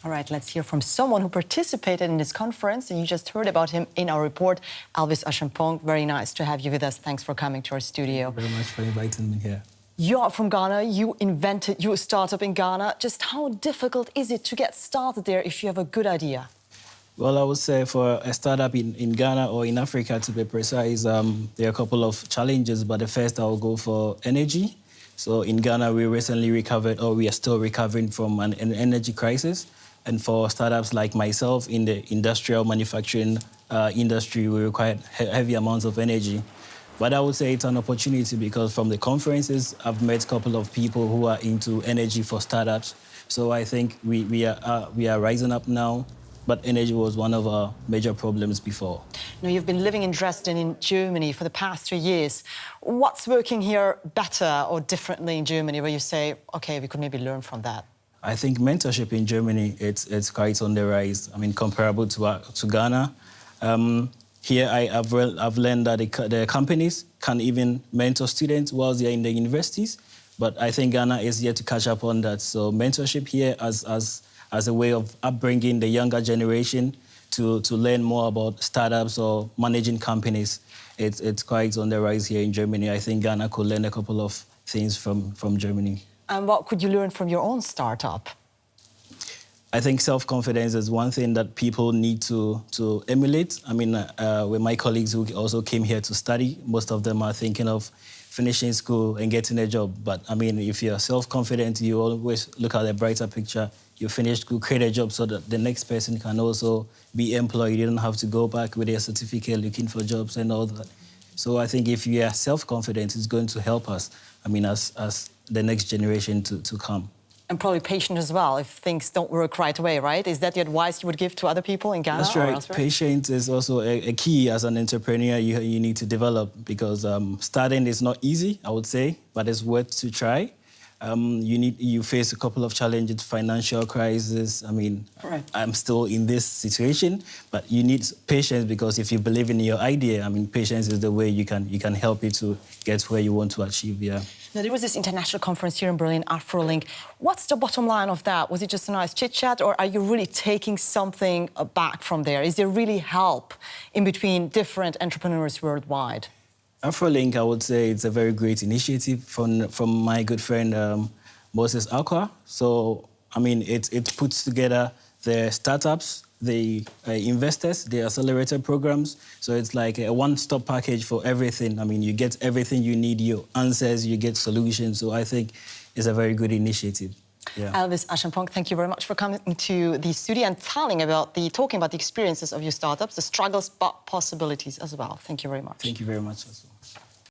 All right, let's hear from someone who participated in this conference, and you just heard about him in our report, Elvis Acheampong. Very nice to have you with us. Thanks for coming to our studio. Thank you very much for inviting me here. You are from Ghana. You invented your startup in Ghana. Just how difficult is it to get started there if you have a good idea? Well, I would say for a startup in Ghana or in Africa, to be precise, there are a couple of challenges, but the first I will go for energy. So in Ghana, we recently recovered, or we are still recovering from an energy crisis. And for startups like myself in the industrial manufacturing industry, we require heavy amounts of energy. But I would say it's an opportunity because from the conferences, I've met a couple of people who are into energy for startups. So I think we are rising up now, but energy was one of our major problems before. Now, you've been living in Dresden in Germany for the past 3 years. What's working here better or differently in Germany where you say, OK, we could maybe learn from that? I think mentorship in Germany, it's quite on the rise. I mean, comparable to Ghana. Here, I've learned that the companies can even mentor students whilst they're in the universities. But I think Ghana is yet to catch up on that. So mentorship here as a way of upbringing the younger generation to learn more about startups or managing companies, it's quite on the rise here in Germany. I think Ghana could learn a couple of things from Germany. And what could you learn from your own startup? I think self-confidence is one thing that people need to emulate. I mean, with my colleagues who also came here to study, most of them are thinking of finishing school and getting a job. But I mean, if you're self-confident, you always look at the brighter picture. You finish school, create a job so that the next person can also be employed. You don't have to go back with your certificate looking for jobs and all that. So I think if you are self-confident, it's going to help us, I mean, as the next generation to come. And probably patient as well, if things don't work right away, right? Is that the advice you would give to other people in Ghana? That's right. Patience is also a key as an entrepreneur you need to develop because starting is not easy, I would say, but it's worth to try. You face a couple of challenges, financial crisis. I mean, right. I'm still in this situation, but you need patience because if you believe in your idea, I mean, patience is the way you can help you to get where you want to achieve. Yeah. Now, there was this international conference here in Berlin, AfroLink. What's the bottom line of that? Was it just a nice chit-chat, or are you really taking something back from there? Is there really help in between different entrepreneurs worldwide? AfroLink, I would say it's a very great initiative from my good friend Moses Akwa. So, I mean, it puts together the startups, the investors, the accelerator programs. So it's like a one-stop package for everything. I mean, you get everything you need, your answers, you get solutions. So I think it's a very good initiative. Yeah. Elvis Acheampong, thank you very much for coming to the studio and talking about the experiences of your startups, the struggles but possibilities as well. Thank you very much. Thank you very much as well.